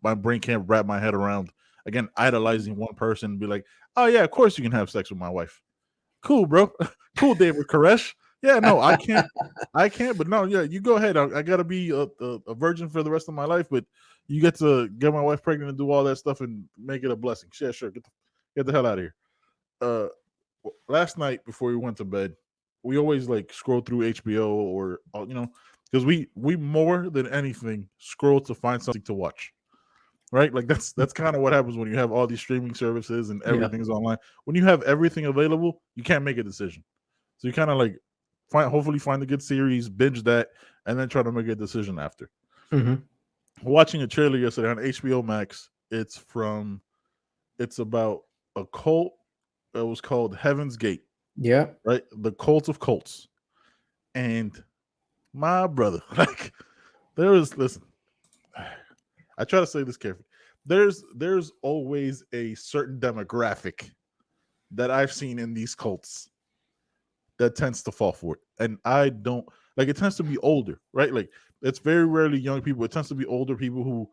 my brain can't wrap my head around again idolizing one person and be like, oh yeah, of course you can have sex with my wife. Cool, bro. Cool, David Koresh. Yeah, no, I can't. I can't. But no, yeah, you go ahead. I gotta be a virgin for the rest of my life. But you get to get my wife pregnant and do all that stuff and make it a blessing. Yeah, sure. Get the hell out of here. Uh, Last night before we went to bed, we always like scroll through HBO or because we more than anything scroll to find something to watch. Right, like that's kind of what happens when you have all these streaming services and Yeah. everything's online. When you have everything available, you can't make a decision. So you kind of like hopefully find a good series, binge that, and then try to make a decision after. Hmm. Watching a trailer yesterday on HBO Max. It's about a cult that was called Heaven's Gate, Yeah. right? The cult of cults. And my brother, like there was listen, I try to say this carefully. There's always a certain demographic that I've seen in these cults that tends to fall for it. And I don't like it tends to be older, right? Like it's very rarely young people. It tends to be older people who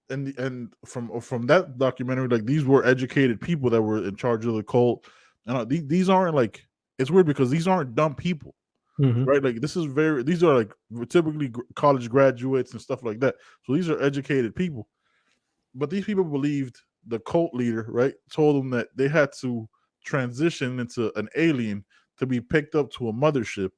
and from that documentary, like these were educated people that were in charge of the cult. And these aren't like it's weird because these aren't dumb people, Hmm. right? Like these are like typically college graduates and stuff like that. So these are educated people, but these people believed the cult leader, right, told them that they had to transition into an alien to be picked up to a mothership.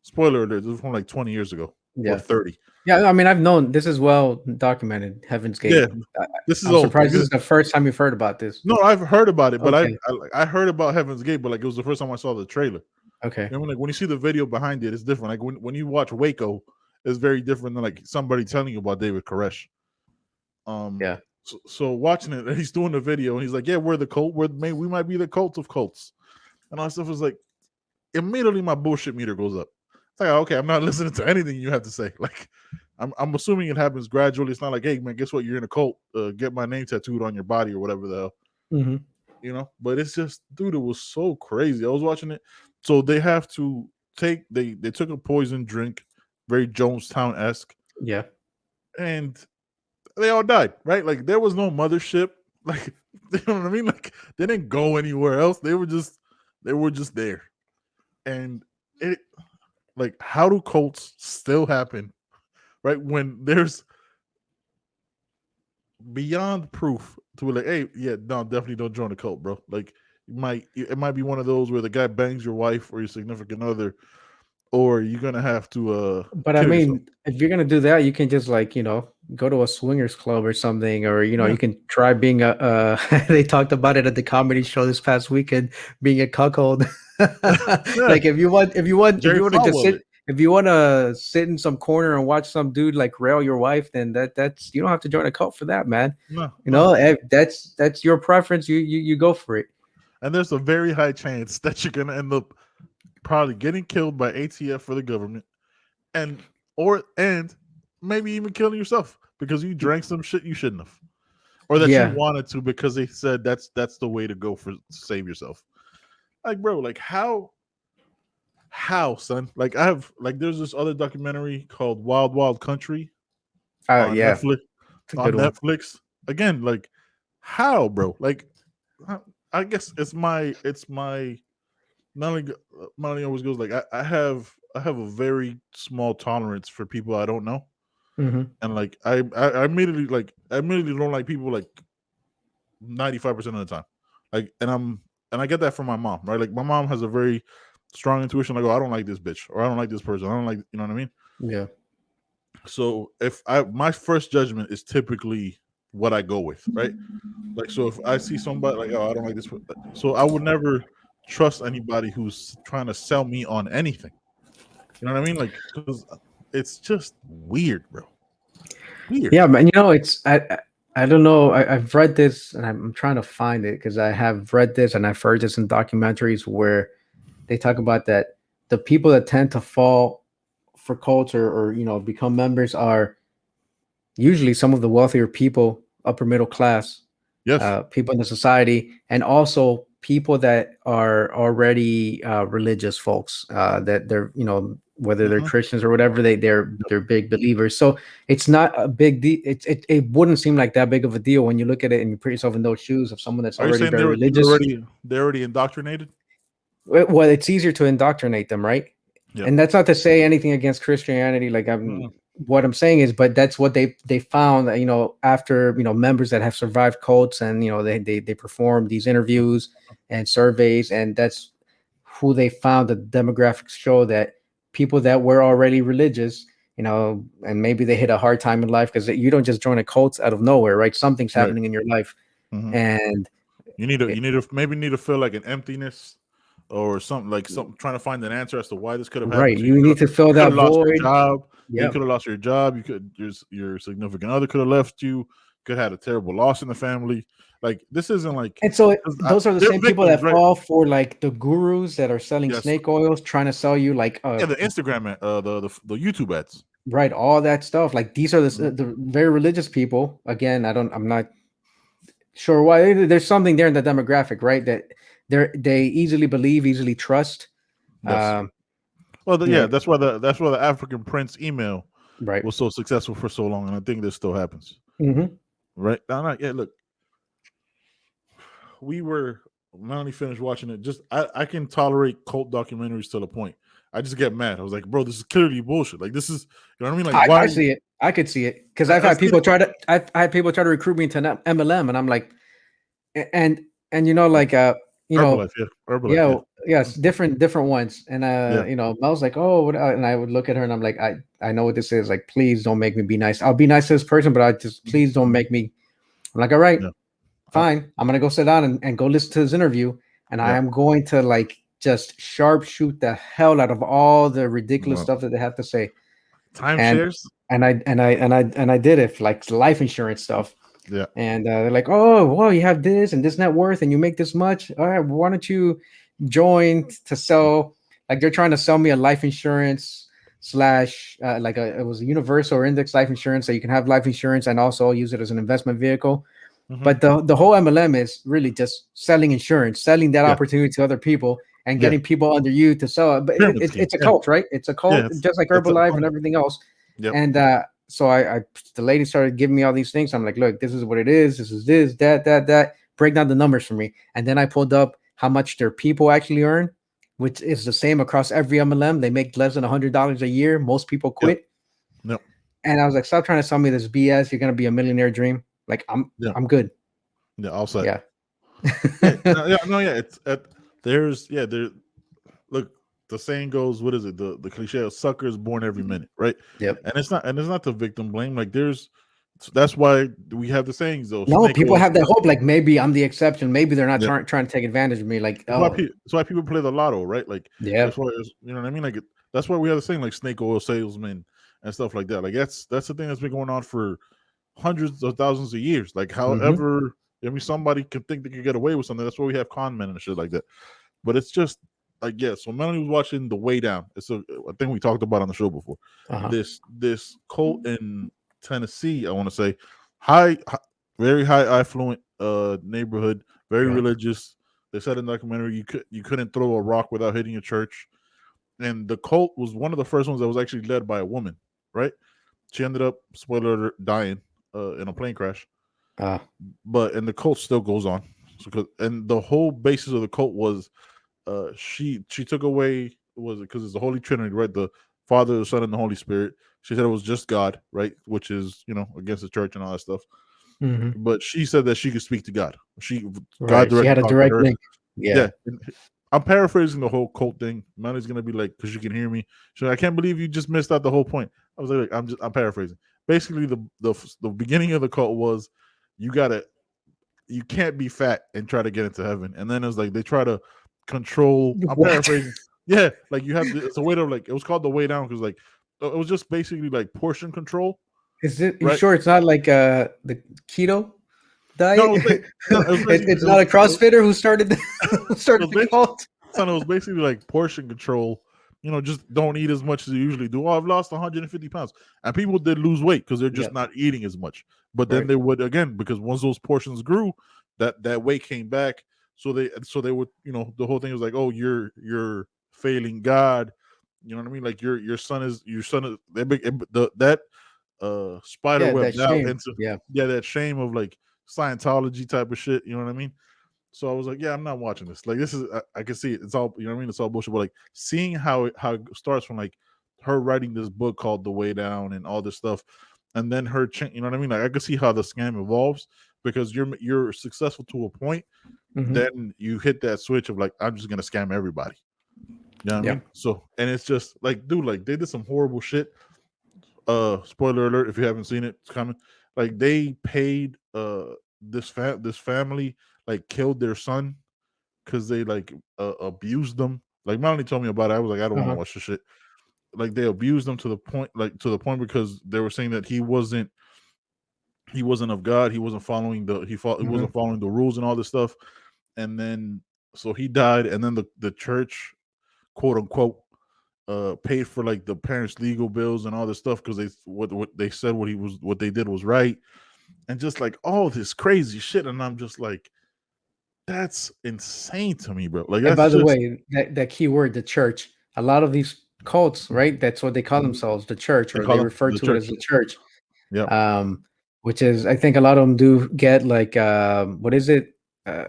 Spoiler alert, this was from like 20 years ago or Yeah. 30. Yeah. I mean, I've known this is well documented. Heaven's Gate. Yeah, this is I'm old. Like surprised this is the first time you've heard about this. no, I've heard about it, but Okay. I heard about Heaven's Gate, but like it was the first time I saw the trailer. Okay. You know, like when you see the video behind it, it's different. Like when you watch Waco, it's very different than like somebody telling you about David Koresh. Um, Yeah. so watching it, he's doing the video, and he's like, "Yeah, we're the cult. We might be the cult of cults." And all that stuff is like immediately my bullshit meter goes up. It's like, okay, I'm not listening to anything you have to say. Like, I'm assuming it happens gradually. It's not like, hey man, guess what? You're in a cult. Get my name tattooed on your body or whatever the hell, Hmm. But it's just, dude, it was so crazy. I was watching it. So they have to they took a poison drink, very Jonestown esque, Yeah. and they all died. Right, like there was no mothership. Like, you know what I mean? Like they didn't go anywhere else. They were just there, and it like how do cults still happen? Right when there's beyond proof to be like, hey, yeah, no, definitely don't join a cult, bro. Like it might be one of those where the guy bangs your wife or your significant other, or you're gonna have to But I kill yourself. mean, if you're gonna do that, you can just like go to a swingers club or something, or Yeah, you can try being a. They talked about it at the comedy show this past weekend, being a cuckold. yeah. Like if Jerry you want to just Falwell. sit, if you want to sit in some corner and watch some dude like rail your wife, then that's you don't have to join a cult for that, man. No, no. That's your preference. You go for it. And there's a very high chance that you're gonna end up probably getting killed by ATF for the government, and and maybe even killing yourself because you drank some shit you shouldn't have, or that you Yeah. wanted to because they said that's the way to go for to save yourself. Like, bro, like how son? Like I have like there's this other documentary called Wild Wild Country on Yeah. Netflix. It's a On good one. Netflix again, like how, bro? Like I guess it's my Melanie always goes like I have a very small tolerance for people I don't know, Hmm. and like I immediately don't like people like 95% of the time, like and I get that from my mom, right? Like my mom has a very strong intuition, like, oh, I don't like this bitch or I don't like this person, I don't like, you know what I mean? Yeah. So if I my first judgment is typically what I go with, right? Like so if I see somebody like, oh, I don't like this, so I would never trust anybody who's trying to sell me on anything. You know what I mean? Like, because it's just weird, bro. Weird. Yeah, man. It's I don't know. I've read this and I'm trying to find it because I have read this and I've heard this in documentaries where they talk about that the people that tend to fall for culture or become members are usually some of the wealthier people, upper middle class, Yes. people in the society, and also people that are already religious folks. That they're whether they're Christians or whatever, they're big believers. So it's not a big deal. It wouldn't seem like that big of a deal when you look at it and you put yourself in those shoes of someone that's Are you already saying very religious. they're already indoctrinated? Well, it's easier to indoctrinate them, right? Yeah. And that's not to say anything against Christianity. Like what I'm saying is, but that's what they found. After members that have survived cults, and they perform these interviews and surveys, and that's who they found. The demographics show that people that were already religious, and maybe they hit a hard time in life, because you don't just join a cult out of nowhere, right? Something's happening in your life, and you need to feel like an emptiness or something, trying to find an answer as to why this could have happened. Right, you need to fill that void. You could have lost your job. Your significant other could have left you. Could have had a terrible loss in the family. Like, this isn't like. And so those are the same people that fall for like the gurus that are selling snake oils, trying to sell you like the Instagram, the YouTube ads. Right, all that stuff. Like, these are the very religious people. Again, I'm not sure why. There's something there in the demographic, right? That they easily believe, easily trust. Yes. That's why the African Prince email was so successful for so long, and I think this still happens. Right? Look, Melanie finished watching it. I can tolerate cult documentaries till a point. I just get mad. I was like, bro, this is clearly bullshit. Like, this is, you know what I mean? Like, why? I see it. I could see it, because I've had people try to recruit me into MLM, and I'm like, and Herbalife, yes, different ones. And I was like, oh, and I would look at her and I'm like, I know what this is. Like, please don't make me be nice. I'll be nice to this person, but please don't make me. I'm like, all right, fine. I'm gonna go sit down and go listen to this interview, and I am going to like just sharpshoot the hell out of all the ridiculous stuff that they have to say. Timeshares. And I did it, like life insurance stuff. Yeah. And they're like, oh, well, you have this and this net worth and you make this much. All right, why don't you join to sell? Like, they're trying to sell me a life insurance / it was a universal or index life insurance, so you can have life insurance and also use it as an investment vehicle. But the whole MLM is really just selling insurance, selling that opportunity to other people, and getting people under you to sell it. But it's a cult, right? It's a cult, just like Herbalife and everything else. Yep. And so the lady started giving me all these things. I'm like, look, this is what it is. This is this, that. Break down the numbers for me. And then I pulled up how much their people actually earn, which is the same across every MLM. They make less than $100 a year. Most people quit. Yep. And I was like, stop trying to sell me this BS. You're gonna be a millionaire dream. Like, I'm good. Yeah, I'll say. Yeah. Look, the saying goes, what is it? The cliche of sucker is born every minute, right? Yep. And it's not the victim blame. Like, that's why we have the sayings though. No, people have that hope. Like, maybe I'm the exception. Maybe they're not trying to take advantage of me. Like, that's why people play the lotto, right? Like, that's why, you know what I mean? Like, that's why we have the saying, like snake oil salesmen and stuff like that. Like, that's the thing that's been going on for hundreds of thousands of years. Like, however, I mean, somebody can think they can get away with something. That's why we have con men and shit like that. But it's just like, so Melanie was watching The Way Down. It's a thing we talked about on the show before. This cult in Tennessee, I want to say, very high affluent neighborhood, very religious. They said in the documentary you couldn't throw a rock without hitting a church, and the cult was one of the first ones that was actually led by a woman. Right? She ended up, spoiler alert, dying in a plane crash. And the cult still goes on. And the whole basis of the cult was she took away, was it because it's the Holy Trinity, right? The Father, the Son, and the Holy Spirit. She said it was just God, right? Which is, against the church and all that stuff. But she said that she could speak to God. God she had a direct link. Yeah. I'm paraphrasing the whole cult thing. Money's gonna be like, because you can hear me. She's like, I can't believe you just missed out the whole point. I was like, I'm paraphrasing. Basically, the beginning of the cult was you can't be fat and try to get into heaven. And then it's like they try to control. I'm paraphrasing. Yeah, like you have it's a way to, like, it was called The Way Down because, like, it was just basically like portion control. Is it? You sure it's not like the keto diet? No, it's not a CrossFitter who started the cult. So it was basically like portion control. Just don't eat as much as you usually do. Oh, I've lost 150 pounds, and people did lose weight because they're just not eating as much. But then they would, again, because once those portions grew, that weight came back. So they would, the whole thing was like, oh, you're failing God. You know what I mean? Like your son is that spider Yeah, that webs out shame. into Yeah. that shame of like Scientology type of shit. You know what I mean? So I was like, yeah, I'm not watching this. Like this is I can see it. It's all, you know what I mean? It's all bullshit. But like seeing how it starts from like her writing this book called The Way Down and all this stuff, and then her you know what I mean? Like I could see how the scam evolves because you're successful to a point, Mhm. then you hit that switch of like, I'm just gonna scam everybody. You know what I Yeah. mean? So and it's just like, dude, like they did some horrible shit. Spoiler alert if you haven't seen it, it's coming. Like they paid this family, like killed their son because they like abused them. Like Melanie told me about it. I was like, I don't want to Uh-huh. watch this shit. Like they abused him to the point, because they were saying that he wasn't of God. He wasn't following he Mhm. wasn't following the rules and all this stuff. And then so he died, and then the church, quote unquote, paid for like the parents' legal bills and all this stuff because what they said what they did was right, and just like all this crazy shit. And I'm just like, that's insane to me, bro. Like And that's by the just way, that key word, the church, a lot of these cults, right? That's what they call Mhm. themselves, the church, They or call they them refer the to it church. as the church. Yep. Which is, I think a lot of them do get like, what is it? Uh,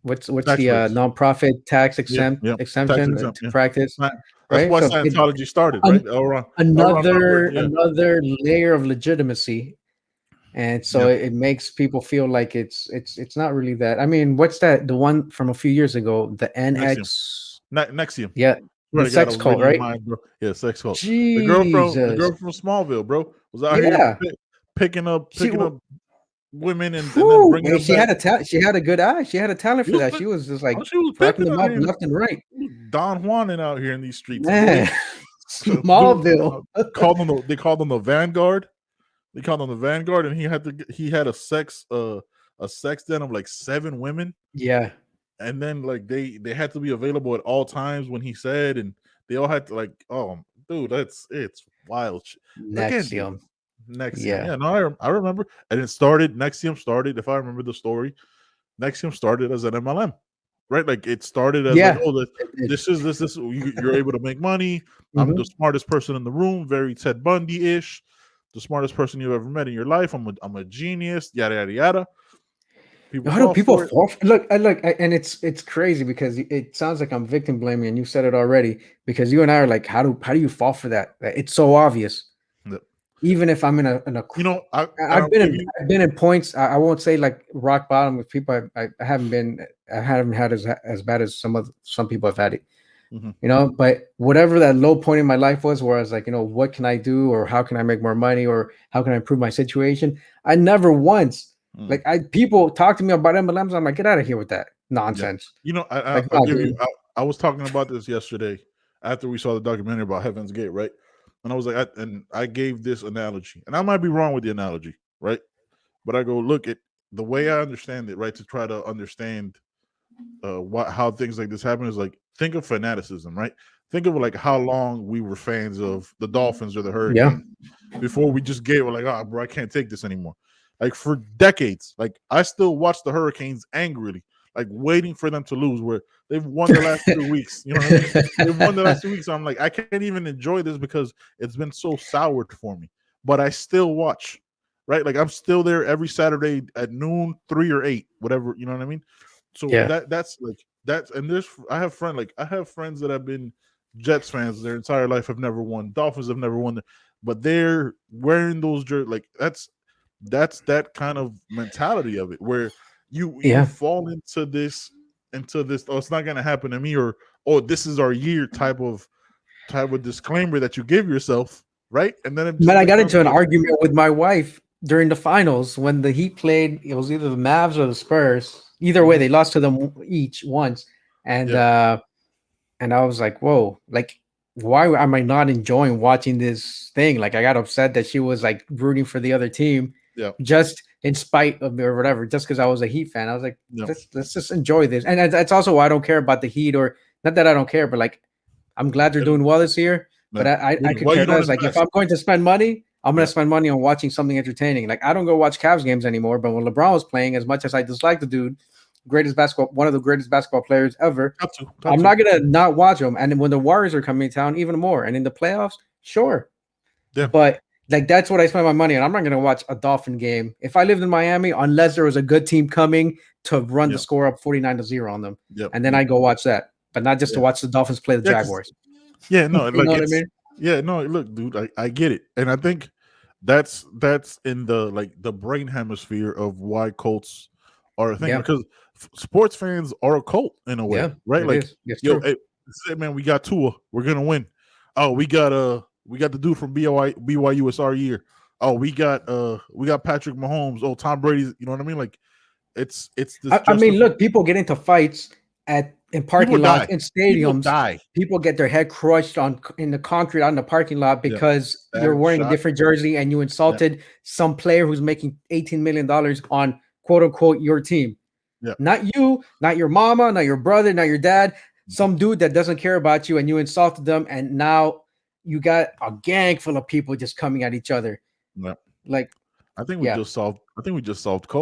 what's Tax the breaks. nonprofit tax Yep. Yep. Tax exemption exempt. to Yeah. practice, That's right? why So it, Scientology started, right? an, Around number. Yeah. another layer of legitimacy, and so Yep. it makes people feel like it's not really that. I mean, what's that? The one from a few years ago, the Nexium. NX, Nexium. yeah, Swear the to God, I sex was cult, reading your right? mind, bro. Yeah, sex cult. The Jesus, girl from Smallville, bro, was out here yeah. She picking up women and then Whew, bringing man, them back. she had a good eye. She had a talent She for was that. She was just like she was racking pimping them out up here. left and right. Don Juaning out here in these streets, boy. Man, So, dude, Smallville. they called them the Vanguard. They called him the Vanguard, and he had a sex den of like 7 women, Yeah, and then like they had to be available at all times when he said, and they all had to like, oh, dude, it's wild. Again, dude, Nexium. Nexium. Yeah, Yeah, no, I remember, and Nexium started, if I remember the story, Nexium started as an MLM, right? Like it started as like, yeah. oh, It did. this you're able to make money. I'm the Mhm. smartest person in the room, very Ted Bundy ish, the smartest person you've ever met in your life. I'm a genius, yada yada yada. People How do fall people for it. fall? And it's crazy because it sounds like I'm victim blaming, and you said it already. Because you and I are like, how do you fall for that? It's so obvious. Yeah. Even if I'm in a You know, I've I'll give you. I've been in points. I won't say like rock bottom with people. I haven't been. I haven't had as bad as some people have had it. Mhm, But whatever that low point in my life was, where I was like, what can I do, or how can I make more money, or how can I improve my situation? I never once mm, people talk to me about MLMs. I'm like, get out of here with that yeah. nonsense. You know, Like, I'll no, give you. dude. I was talking about this yesterday after we saw the documentary about Heaven's Gate, right? And I was like, I gave this analogy, and I might be wrong with the analogy, right? But I go, look at the way I understand it, right? To try to understand how things like this happen is like, think of fanaticism, right? Think of like how long we were fans of the Dolphins or the Yeah, Hurricanes before we just gave it like, oh, bro, I can't take this anymore. Like for decades, like I still watch the Hurricanes angrily, like waiting for them to lose. Where they've won the last 2 weeks, you know what I mean? They've won the last 2 weeks. So I'm like, I can't even enjoy this because it's been so soured for me. But I still watch, right? Like I'm still there every Saturday at noon, 3 or 8, whatever. You know what I mean? So yeah, that's like that's and there's I have friends that have been Jets fans their entire life, have never won. Dolphins have never won, but they're wearing those jerseys. Like that's that kind of mentality of it where you yeah. fall into this. Oh, it's not gonna happen to me, or oh, this is our year type of disclaimer that you give yourself, right? And then it Man, just I got becomes into an like, argument with my wife during the finals when the Heat played. It was either the Mavs or the Spurs. Either way, mhm, they lost to them each once, and yeah, uh, and I was like, "Whoa! Like, why am I not enjoying watching this thing?" Like, I got upset that she was like rooting for the other team, yeah, just in spite of me or whatever, just because I was a Heat fan. I was like, yeah, let's just enjoy this, and that's also why I don't care about the Heat, or not that I don't care, but like, I'm glad they're and, doing well this year. But yeah. I could Why you care don't less. Like, if invest? I'm going to spend money, I'm going Yeah, to spend money on watching something entertaining. Like, I don't go watch Cavs games anymore. But when LeBron was playing, as much as I dislike the dude, one of the greatest basketball players ever. Got to, I'm not gonna not watch them. And then when the Warriors are coming to town, even more. And in the playoffs, sure. Yeah. But like that's what I spend my money on. I'm not gonna watch a Dolphin game if I lived in Miami, unless there was a good team coming to run the score up 49-0 on them. Yep. And then I go watch that, but not just to watch the Dolphins play the Jaguars. Yeah, no, you know what I mean? Yeah, no, look, dude, I get it, and I think that's in the brain hemisphere of why cults are a thing, because sports fans are a cult in a way, right? Like, yo, hey, man, we got Tua, we're gonna win. Oh, we got the dude from BYU it's our year. Oh, we got Patrick Mahomes. Oh, Tom Brady's. You know what I mean? Like, it's this. I mean, look, people get into fights in parking lots, in stadiums. People get their head crushed in the concrete out in the parking lot because you're wearing a different jersey and you insulted some player who's making $18 million on quote unquote your team. Yeah. Not you, not your mama, not your brother, not your dad. Some dude that doesn't care about you, and you insulted them, and now you got a gang full of people just coming at each other. Yeah. Like, I think we just solved